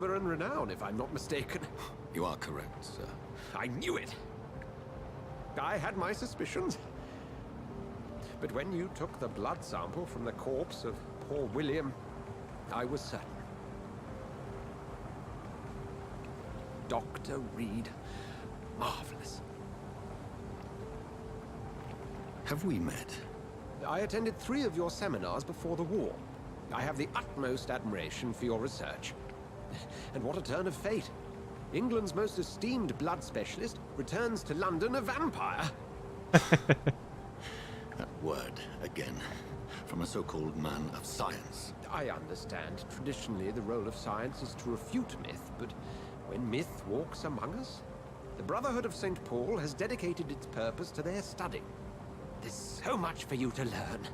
and renown, if I'm not mistaken. You are correct, sir. I knew it. I had my suspicions. But when you took the blood sample from the corpse of poor William, I was certain. Dr. Reed. Marvelous. Have we met? I attended 3 of your seminars before the war. I have the utmost admiration for your research. And what a turn of fate. England's most esteemed blood specialist returns to London a vampire. That word, again, from a so-called man of science. I understand. Traditionally, the role of science is to refute myth, but when myth walks among us, the Brotherhood of St. Paul has dedicated its purpose to their study. There's so much for you to learn.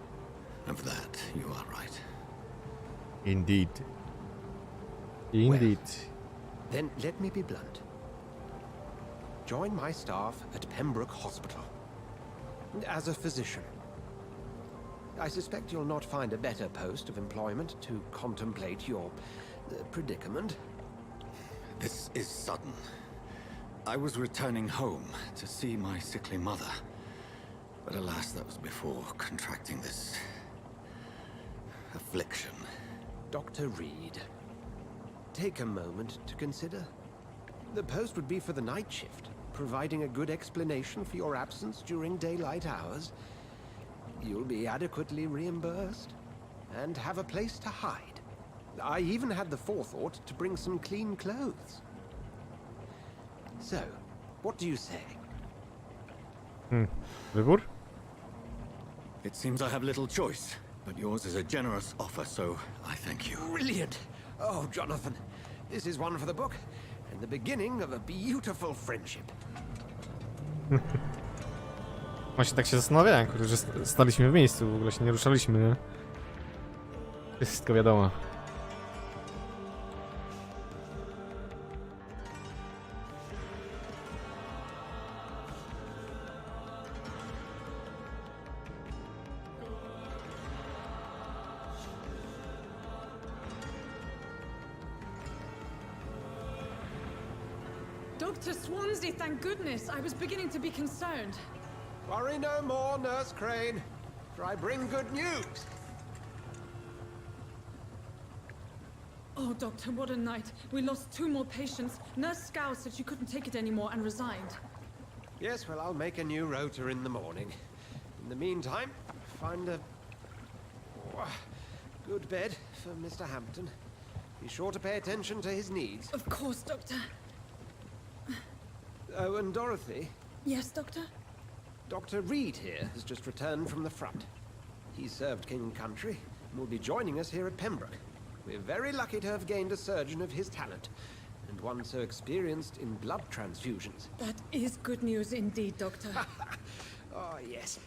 Of that, you are right. Indeed. Indeed. Well, then let me be blunt. Join my staff at Pembroke Hospital. As a physician. I suspect you'll not find a better post of employment to contemplate your predicament. This is sudden. I was returning home to see my sickly mother. But alas, that was before contracting this affliction. Dr. Reed, take a moment to consider. The post would be for the night shift, providing a good explanation for your absence during daylight hours. You'll be adequately reimbursed and have a place to hide. I even had the forethought to bring some clean clothes. So, what do you say? Wybór? It seems I have little choice, but yours is a generous offer, so I thank you. Brilliant! Oh, Jonathan, this is one for the book, and the beginning of a beautiful friendship. Właśnie tak się zastanawiałem, kurde, że staliśmy w miejscu, w ogóle się nie ruszaliśmy, nie? Wszystko wiadomo. Dr. Swansea, thank goodness. I was beginning to be concerned. Worry no more, Nurse Crane, for I bring good news. Oh, Doctor, what a night. We lost 2 more patients. Nurse Scow said she couldn't take it anymore and resigned. Yes, well, I'll make a new rota in the morning. In the meantime, find a good bed for Mr. Hampton. Be sure to pay attention to his needs. Of course, Doctor. Oh, and Dorothy, Yes, Doctor? Dr. Reed here has just returned from the front. He served King and Country and will be joining us here at Pembroke. We're very lucky to have gained a surgeon of his talent, and one so experienced in blood transfusions. That is good news indeed, Doctor. Oh, yes.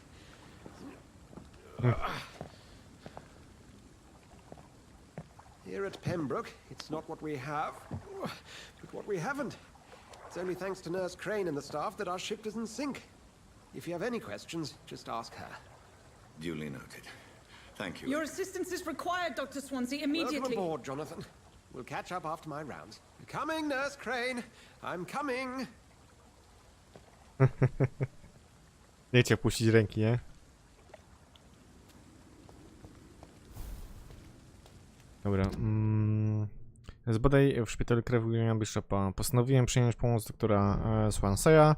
Here at Pembroke, it's not what we have, but what we haven't. It's only thanks to Nurse Crane and the staff that our ship doesn't sink. If you have any questions, just ask her. Duly noted. Thank you. Your assistance is required, Dr. Swansea, immediately. Welcome aboard, Jonathan. We'll catch up after my rounds. I'm coming, Nurse Crane. I'm coming. Nie chciał puścić ręki, nie? Dobra. Zbadaj w szpitalu krew Williama Bishopa. Postanowiłem przyjąć pomoc doktora Swanseya.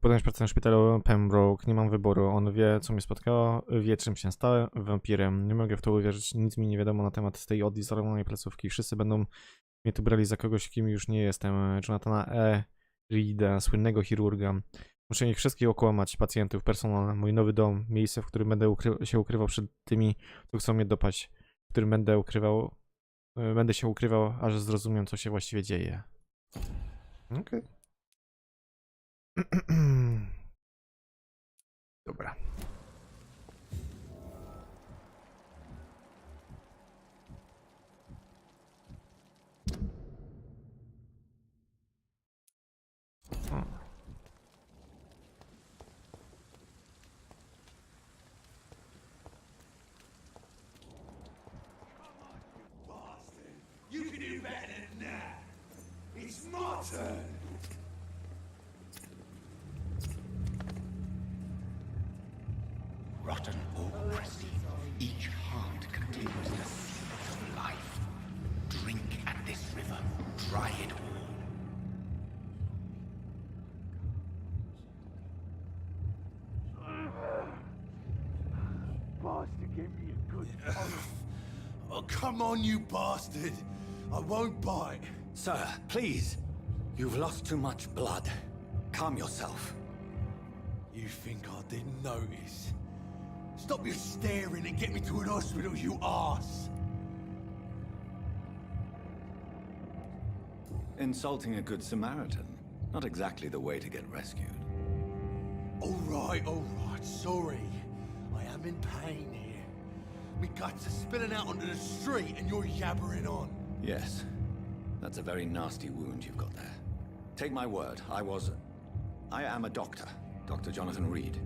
Podjąć pracę w szpitalu Pembroke. Nie mam wyboru. On wie, co mnie spotkało. Wie, czym się stałem. Wampirem. Nie mogę w to uwierzyć. Nic mi nie wiadomo na temat tej odizolowanej placówki. Wszyscy będą mnie tu brali za kogoś, kim już nie jestem. Jonathana Reeda, słynnego chirurga. Muszę ich wszystkich okłamać. Pacjentów, personel, mój nowy dom. Miejsce, w którym będę się ukrywał przed tymi, co chcą mnie dopaść. W którym będę się ukrywał, aż zrozumiem, co się właściwie dzieje. Okej. Dobra. You can do better than that. turn. Rotten or pristine, each heart contains the seed of life. Drink at this river, dry it all. Bastard gave me a good Oh, come on, you bastard. I won't bite. Sir, please. You've lost too much blood. Calm yourself. You think I didn't notice? Stop your staring and get me to an hospital, you arse! Insulting a good Samaritan. Not exactly the way to get rescued. All right, sorry. I am in pain here. Me guts are spilling out onto the street and you're yabbering on. Yes. That's a very nasty wound you've got there. Take my word, I am a doctor. Dr. Jonathan Reed.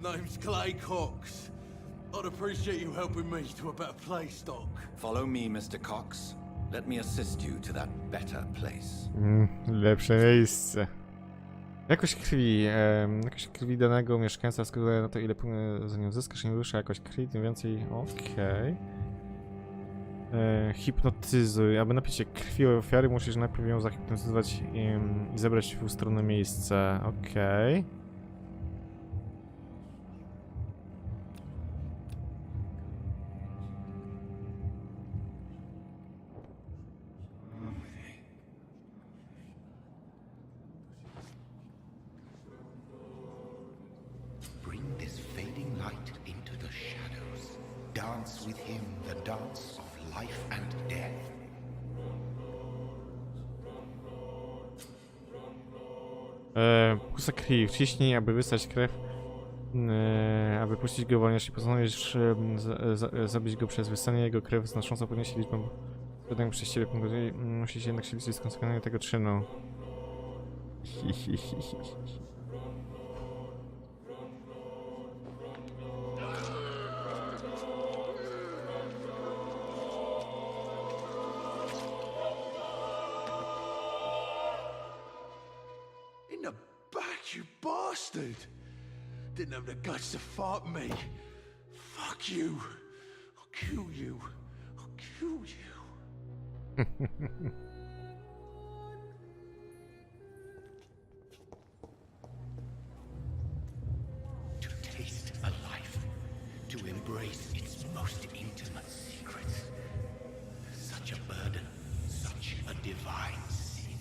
Name's Clay Cox. I'd appreciate you helping me to a better place, Doc. Follow me, Mr. Cox. Let me assist you to that better place. Lepsze miejsce. Jakość krwi danego mieszkańca wskazuje na to, ile za nią zyskasz. Im wyższa jakość krwi, tym więcej. Okej. Hipnotyzuj. Aby napić się krwi ofiary, musisz najpierw ją zahipnotyzować i zebrać w ustronne miejsce. Okej. Bring this fading light into the shadows. Dance with him the dance of life and death. Pusta krwi. Wciśnij, aby wystać krew. Aby puścić go wolniej, jeśli postanowisz zabić go przez wystanie jego krew, znacząco podniesie liczbę zadań przez ciebie. Musi się jednak się liczyć z konsekwencjami tego czynu. In the back, you bastard! Didn't have the guts to fuck me. Fuck you. I'll kill you. I'll kill you. To taste a life, to embrace its most intimate secrets. Such a burden, such a divine sin.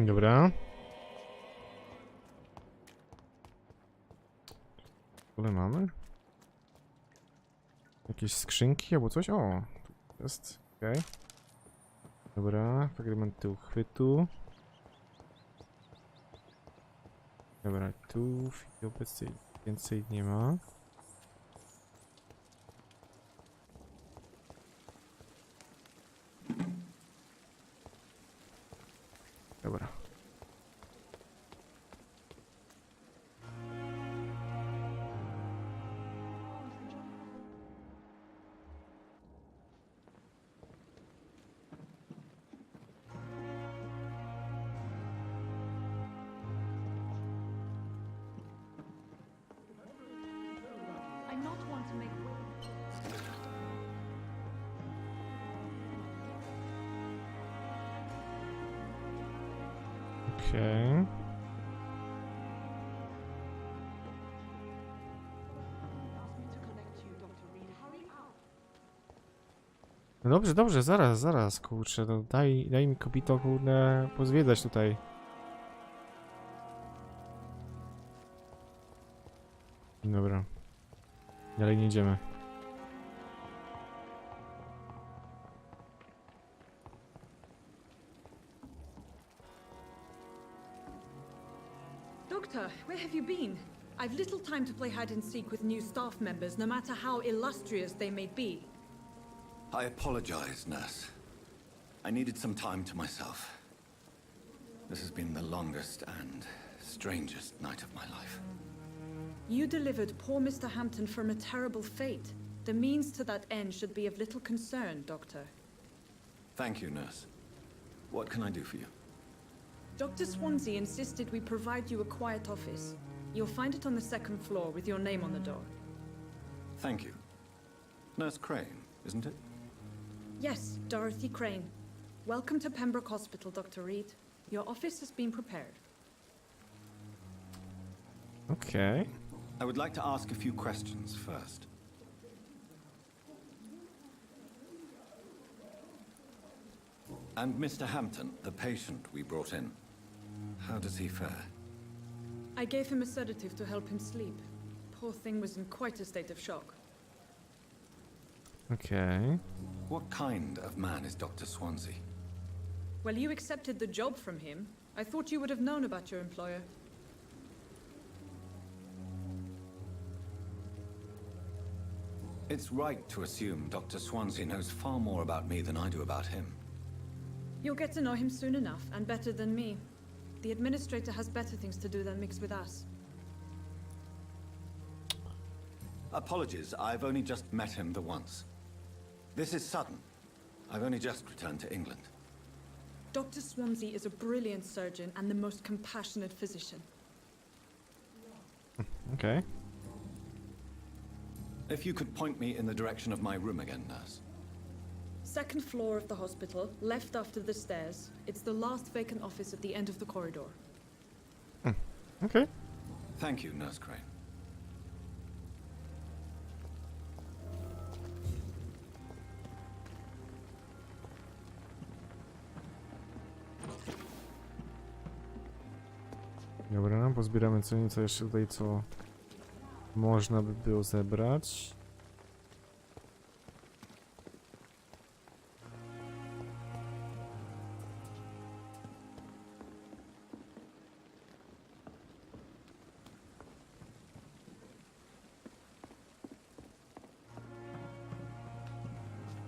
Dobra. Co mamy? Jakieś skrzynki albo coś? O, tu jest. Okej. Dobra, fragmenty uchwytu. Dobra, tu obecnie więcej nie ma. Dobra. I not want to make. Okej. No dobrze, dobrze, zaraz, kurczę, no daj mi kobito, kurde, pozwiedzać tutaj. Dobra. Dalej nie idziemy. Doctor, where have you been? I've little time to play hide and seek with new staff members, no matter how illustrious they may be. I apologize, nurse. I needed some time to myself. This has been the longest and strangest night of my life. You delivered poor Mr. Hampton from a terrible fate. The means to that end should be of little concern, Doctor. Thank you, nurse. What can I do for you? Dr. Swansea insisted we provide you a quiet office. You'll find it on the second floor with your name on the door. Thank you. Nurse Crane, isn't it? Yes, Dorothy Crane. Welcome to Pembroke Hospital, Dr. Reed. Your office has been prepared. Okej. I would like to ask a few questions first. And Mr. Hampton, the patient we brought in, how does he fare? I gave him a sedative to help him sleep. Poor thing was in quite a state of shock. Okej. What kind of man is Dr. Swansea? Well, you accepted the job from him. I thought you would have known about your employer. It's right to assume Dr. Swansea knows far more about me than I do about him. You'll get to know him soon enough, and better than me. The administrator has better things to do than mix with us. Apologies, I've only just met him the once. This is sudden. I've only just returned to England. Dr. Swansea is a brilliant surgeon and the most compassionate physician. Okej. If you could point me in the direction of my room again, nurse. Second floor of the hospital, left after the stairs. It's the last vacant office at the end of the corridor. Okej. Thank you, Nurse Crane. Dobra, pozbieramy co nieco jeszcze tutaj, co można by było zebrać.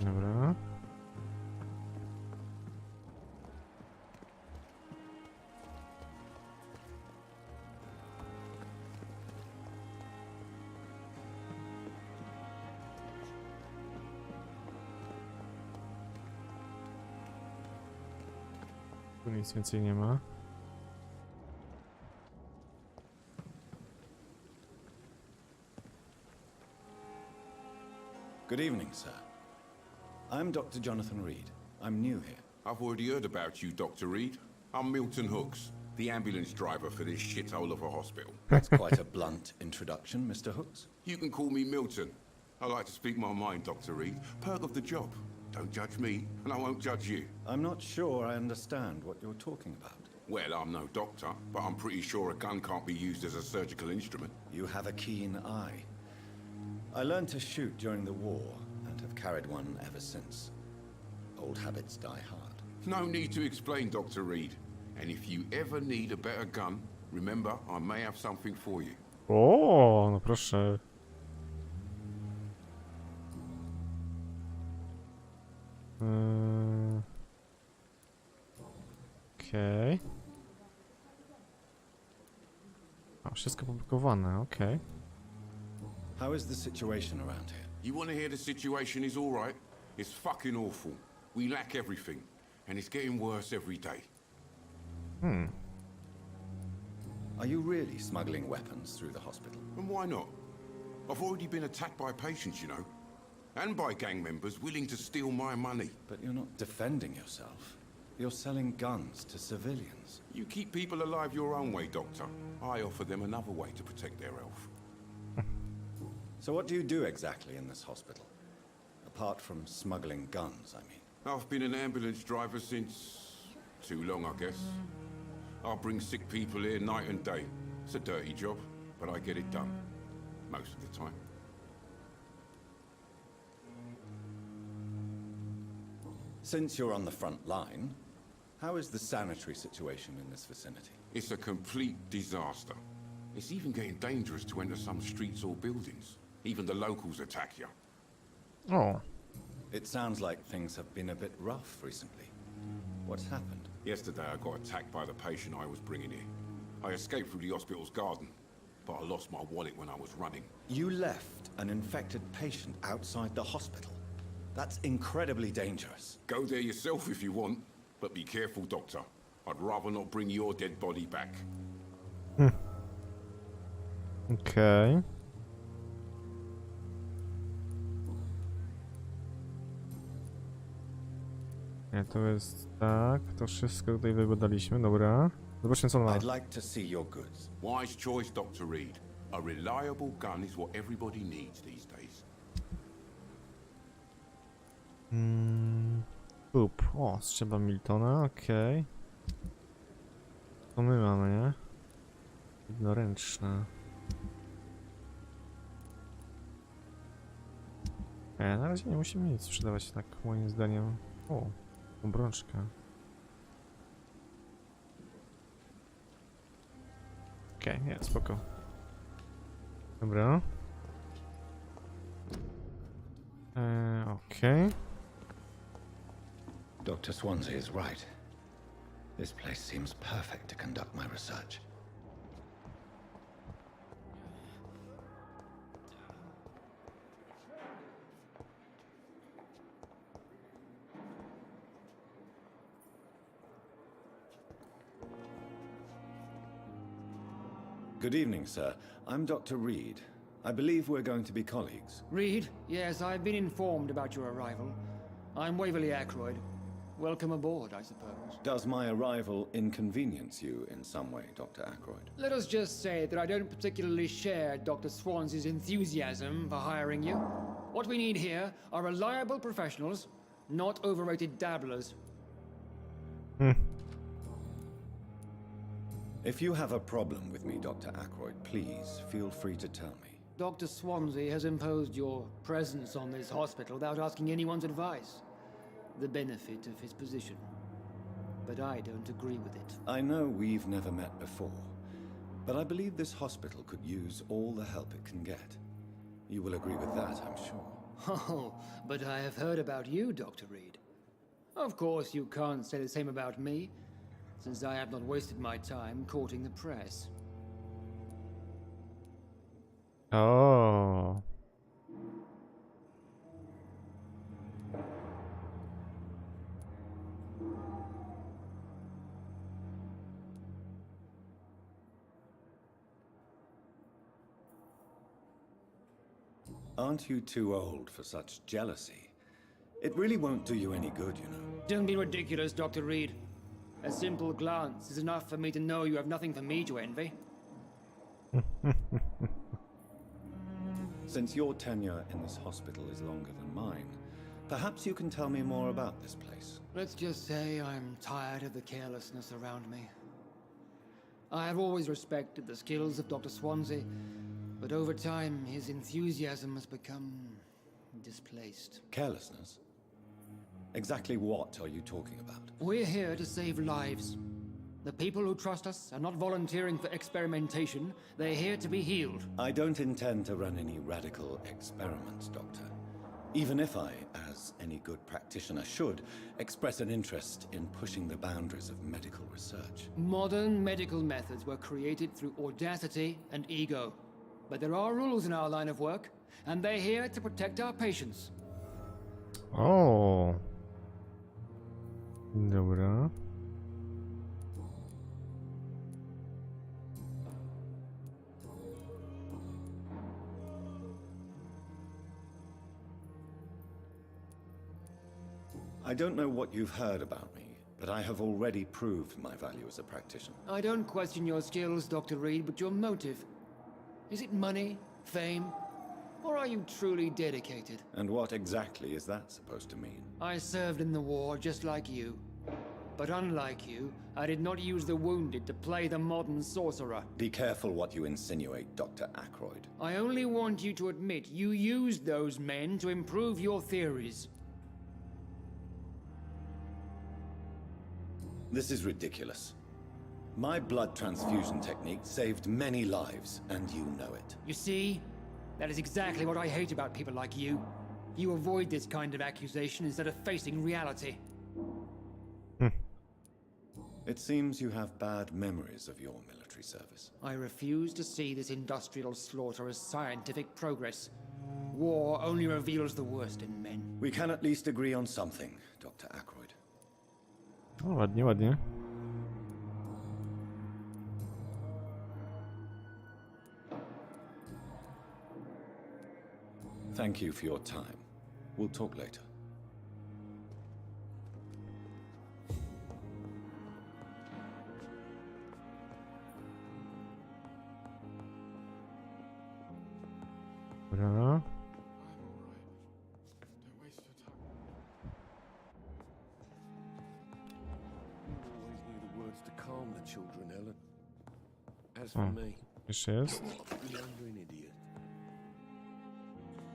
Dobra. Tu nic więcej nie ma. Good evening, sir. I'm Dr. Jonathan Reed. I'm new here. I've already heard about you, Dr. Reed. I'm Milton Hooks, the ambulance driver for this shithole of a hospital. That's quite a blunt introduction, Mr. Hooks. You can call me Milton. I like to speak my mind, Dr. Reed. Perk of the job. Don't judge me, and I won't judge you. I'm not sure I understand what you're talking about. Well, I'm no doctor, but I'm pretty sure a gun can't be used as a surgical instrument. You have a keen eye. I learned to shoot during the war, and have carried one ever since. Old habits die hard. No need to explain, Dr. Reed. And if you ever need a better gun, remember, I may have something for you. O, no proszę. Okej. A, wszystko publikowane, okej. How is the situation around here? You want to hear the situation is all right? It's fucking awful. We lack everything, and it's getting worse every day. Are you really smuggling weapons through the hospital? And why not? I've already been attacked by patients, you know. And by gang members willing to steal my money. But you're not defending yourself. You're selling guns to civilians. You keep people alive your own way, Doctor. I offer them another way to protect their health. So what do you do exactly in this hospital? Apart from smuggling guns, I mean. I've been an ambulance driver since... too long, I guess. I bring sick people here night and day. It's a dirty job, but I get it done. Most of the time. Since you're on the front line, how is the sanitary situation in this vicinity? It's a complete disaster. It's even getting dangerous to enter some streets or buildings. Even the locals attack you. O, It sounds like things have been a bit rough recently. What's happened? Yesterday I got attacked by the patient I was bringing here. I escaped through the hospital's garden. but I lost my wallet when I was running. You left an infected patient outside the hospital. That's incredibly dangerous. Go there yourself if you want, but be careful, Doctor. I'd rather not bring your dead body back. Okej. Nie, to jest tak, to wszystko tutaj wybadaliśmy, dobra. Zobaczmy co on ma. I'd like to see your goods. Wise choice, Dr. Reed. A reliable gun is what everybody needs these days. Kup. O, strzeba Miltona, okej. To my mamy, nie? Jednoręczne. Na razie nie musimy nic sprzedawać, tak moim zdaniem. O, obrączka. Okej, nie, spoko. Dobra. Okej. Dr. Swansea is right. This place seems perfect to conduct my research. Good evening, sir. I'm Dr. Reed. I believe we're going to be colleagues. Reed? Yes, I've been informed about your arrival. I'm Waverly Ackroyd. Welcome aboard, I suppose. Does my arrival inconvenience you in some way, Dr. Ackroyd? Let us just say that I don't particularly share Dr. Swansea's enthusiasm for hiring you. What we need here are reliable professionals, not overrated dabblers. If you have a problem with me, Dr. Ackroyd, please feel free to tell me. Dr. Swansea has imposed your presence on this hospital without asking anyone's advice. The benefit of his position. But I don't agree with it. I know we've never met before, but I believe this hospital could use all the help it can get. You will agree with that, I'm sure. Oh, but I have heard about you, Dr. Reed. Of course, you can't say the same about me, since I have not wasted my time courting the press. O. Aren't you too old for such jealousy? It really won't do you any good, you know. Don't be ridiculous, Dr. Reed. A simple glance is enough for me to know you have nothing for me to envy. Since your tenure in this hospital is longer than mine, perhaps you can tell me more about this place. Let's just say I'm tired of the carelessness around me. I have always respected the skills of Dr. Swansea, but over time his enthusiasm has become displaced. Carelessness? Exactly what are you talking about? We're here to save lives. The people who trust us are not volunteering for experimentation. They're here to be healed. I don't intend to run any radical experiments, Doctor. Even if I, as any good practitioner should, express an interest in pushing the boundaries of medical research. Modern medical methods were created through audacity and ego. But there are rules in our line of work, and they're here to protect our patients. O. Dobra. I don't know what you've heard about me, but I have already proved my value as a practitioner. I don't question your skills, Dr. Reed, but your motive. Is it money, fame, or are you truly dedicated? And what exactly is that supposed to mean? I served in the war just like you. But unlike you, I did not use the wounded to play the modern sorcerer. Be careful what you insinuate, Dr. Ackroyd. I only want you to admit you used those men to improve your theories. This is ridiculous. My blood transfusion technique saved many lives, and you know it. You see? That is exactly what I hate about people like you. You avoid this kind of accusation instead of facing reality. It seems you have bad memories of your military service. I refuse to see this industrial slaughter as scientific progress. War only reveals the worst in men. We can at least agree on something, Dr. Ackroyd. O, ładnie, ładnie. Thank you for your time. We'll talk later. Dobra. Always knew the words to calm the children, Ellen. As for O, me, jeszcze jest. wandering idiot.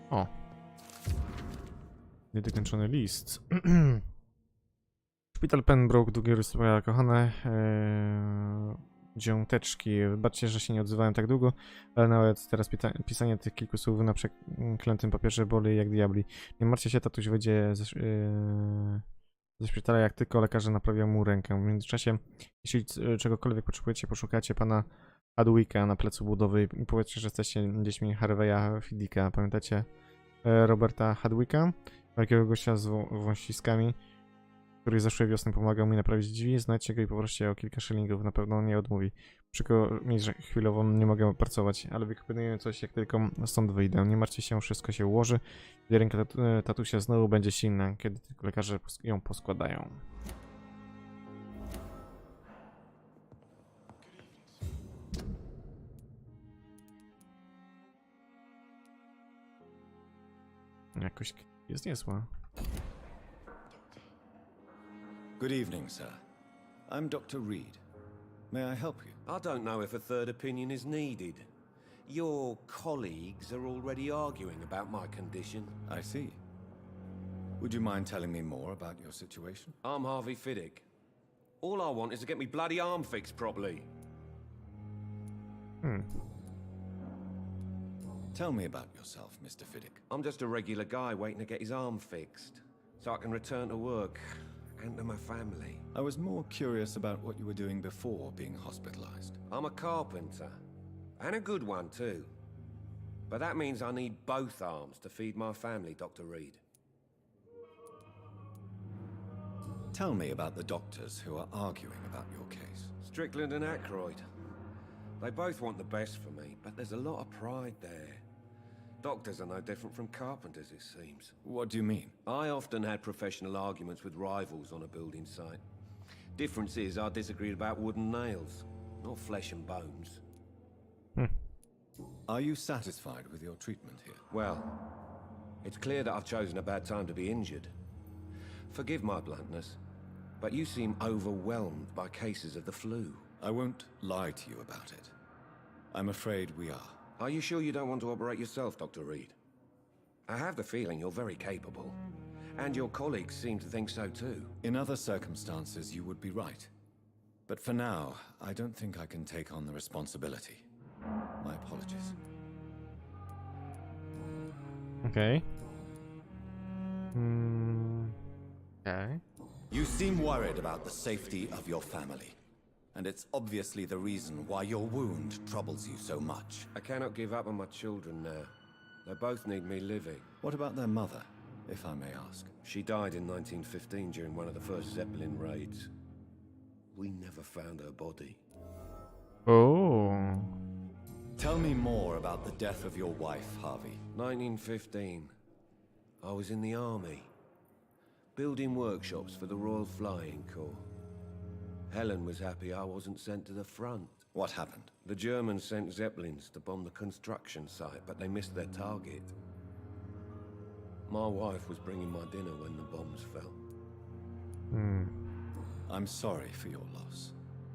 O. Niedokończony list. Szpital Pembroke, długie rysy moja kochane. Dziąteczki. Wybaczcie, że się nie odzywałem tak długo, ale nawet teraz pisanie tych kilku słów na przeklętym papierze boli jak diabli. Nie martwcie się, tatuś wyjdzie ze szpitala, jak tylko lekarze naprawią mu rękę. W międzyczasie, jeśli czegokolwiek potrzebujecie, poszukacie pana Adwicka na placu budowy i powiedzcie, że jesteście dziećmi Harveya Fiddicka. Pamiętacie Roberta Hadwicka? Takiego gościa z wąsiskami, który zeszłej wiosny pomagał mi naprawić drzwi. Znajdźcie go i poproście o kilka szylingów, na pewno nie odmówi. Przykro mi, że chwilowo nie mogę pracować, ale wykombinuję coś, jak tylko stąd wyjdę. Nie martwcie się, wszystko się ułoży i ręka tatusia znowu będzie silna, kiedy tylko lekarze ją poskładają. Jakoś jest niezła. Good evening, sir. I'm Dr. Reed. May I help you? I don't know if a third opinion is needed. Your colleagues are already arguing about my condition. I see. Would you mind telling me more about your situation? I'm Harvey Fiddick. All I want is to get me bloody arm fixed properly. Tell me about yourself, Mr. Fiddick. I'm just a regular guy waiting to get his arm fixed, so I can return to work and to my family. I was more curious about what you were doing before being hospitalized. I'm a carpenter, and a good one too. But that means I need both arms to feed my family, Dr. Reed. Tell me about the doctors who are arguing about your case. Strickland and Ackroyd. They both want the best for me, but there's a lot of pride there. Doctors are no different from carpenters, it seems. What do you mean? I often had professional arguments with rivals on a building site. Difference is I disagreed about wooden nails, not flesh and bones. Are you satisfied with your treatment here? Well, it's clear that I've chosen a bad time to be injured. Forgive my bluntness, but you seem overwhelmed by cases of the flu. I won't lie to you about it. I'm afraid we are. Are you sure you don't want to operate yourself, Dr. Reed? I have the feeling you're very capable, and your colleagues seem to think so too. In other circumstances, you would be right. But for now, I don't think I can take on the responsibility. My apologies. Okej. Okej. You seem worried about the safety of your family. And it's obviously the reason why your wound troubles you so much. I cannot give up on my children now. They both need me living. What about their mother, if I may ask? She died in 1915 during one of the first Zeppelin raids. We never found her body. O. Tell me more about the death of your wife, Harvey. 1915. I was in the army, building workshops for the Royal Flying Corps. Helen was happy I wasn't sent to the front. What happened? The Germans sent Zeppelins to bomb the construction site, but they missed their target. My wife was bringing my dinner when the bombs fell. I'm sorry for your loss.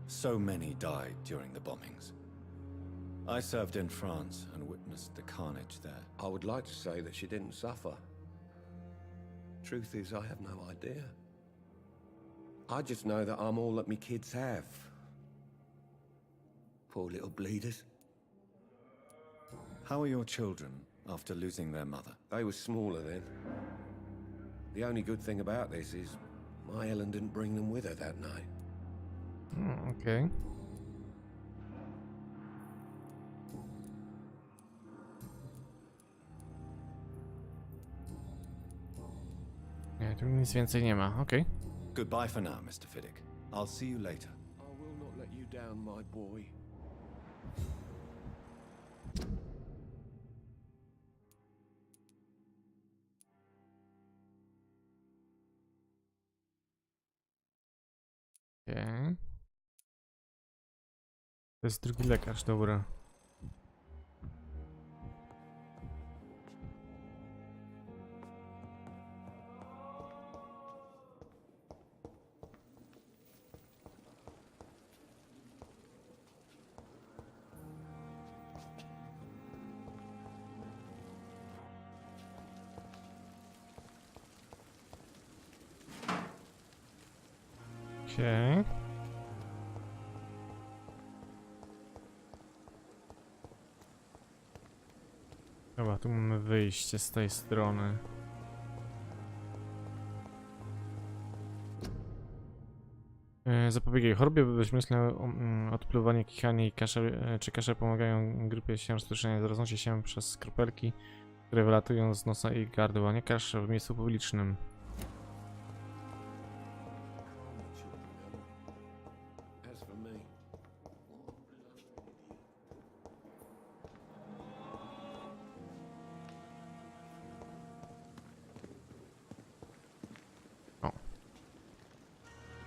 So many died during the bombings. I served in France and witnessed the carnage there. I would like to say that she didn't suffer. Truth is, I have no idea. I just know that I'm all that me kids have. Poor little bleeders. How are your children after losing their mother? They were smaller then. The only good thing about this is my Ellen didn't bring them with her that night. Okej. Nie, tu nic więcej nie ma, okej. Goodbye for now, Mr. Fiddick. I'll see you later. I will not let you down, my boy. Okej. To jest drugi lekarz, dobra. Okej. Dobra, tu mamy wyjście z tej strony. Zapobiegaj chorobie, bezmyślne odpluwanie, kichanie i kasze, czy kasze pomagają grypie się rozproszenia, roznosi się przez kropelki, które wylatują z nosa i gardła. Nie kasz w miejscu publicznym. As for me,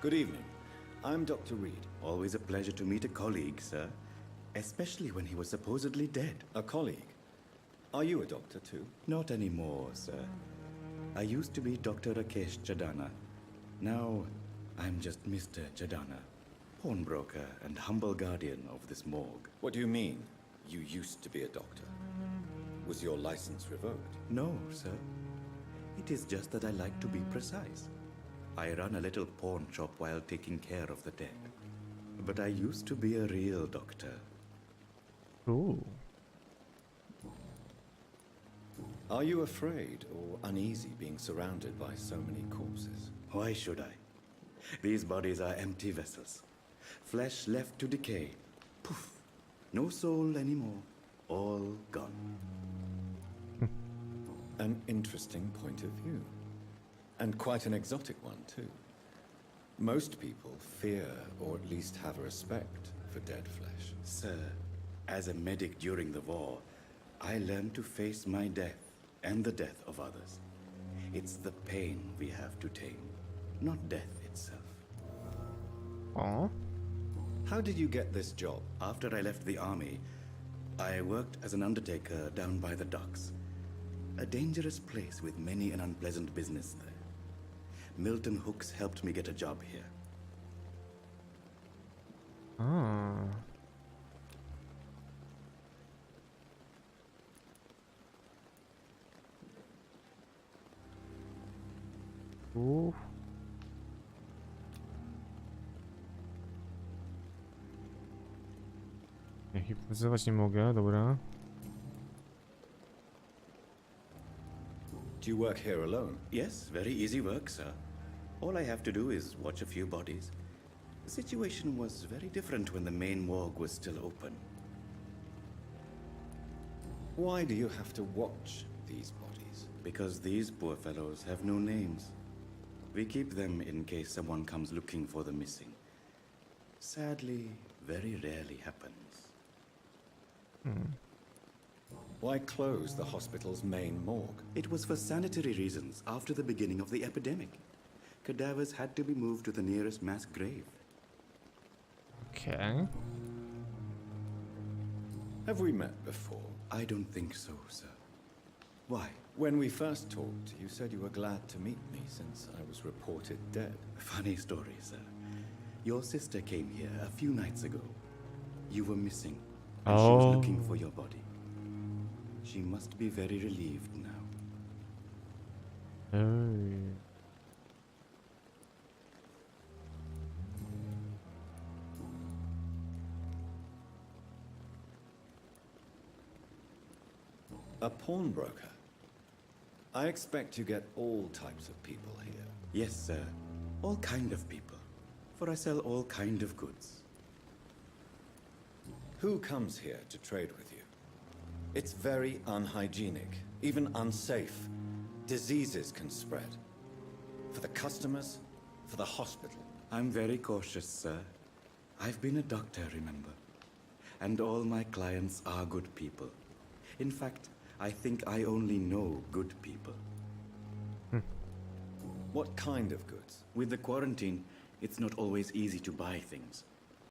Good evening. I'm Dr. Reed. Always a pleasure to meet a colleague, sir. Especially when he was supposedly dead. A colleague. Are you a doctor too? Not anymore, sir. I used to be Dr. Rakesh Chadana. Now, I'm just Mr. Chadana, pawnbroker and humble guardian of this morgue. What do you mean, you used to be a doctor? Was your license revoked? No, sir. It is just that I like to be precise. I run a little pawn shop while taking care of the dead. But I used to be a real doctor. Ooh. Are you afraid or uneasy being surrounded by so many corpses? Why should I? These bodies are empty vessels. Flesh left to decay. Poof. No soul anymore. All gone. An interesting point of view. And quite an exotic one, too. Most people fear, or at least have a respect, for dead flesh. Sir, as a medic during the war, I learned to face my death and the death of others. It's the pain we have to tame, not death itself. O. How did you get this job? After I left the army, I worked as an undertaker down by the docks. A dangerous place with many an unpleasant business there. Milton Hooks helped me get a job here. A. Uff. Ja hipnotyzować nie mogę, dobra. Do you work here alone? Yes, very easy work, sir. All I have to do is watch a few bodies. The situation was very different when the main morgue was still open. Why do you have to watch these bodies? Because these poor fellows have no names. We keep them in case someone comes looking for the missing. Sadly, very rarely happens. Why close the hospital's main morgue? It was for sanitary reasons after the beginning of the epidemic. Cadavers had to be moved to the nearest mass grave. Okej. Have we met before? I don't think so, sir. Why? When we first talked, you said you were glad to meet me since I was reported dead. Funny story, sir. Your sister came here a few nights ago. You were missing, and she was looking for your body. She must be very relieved now. Ej. A pawnbroker? I expect you get all types of people here. Yes, sir. All kind of people. for I sell all kind of goods. Who comes here to trade with you? It's very unhygienic, even unsafe. Diseases can spread. For the customers, for the hospital. I'm very cautious, sir. I've been a doctor, remember? And all my clients are good people. In fact, I think I only know good people. What kind of goods? With the quarantine, it's not always easy to buy things.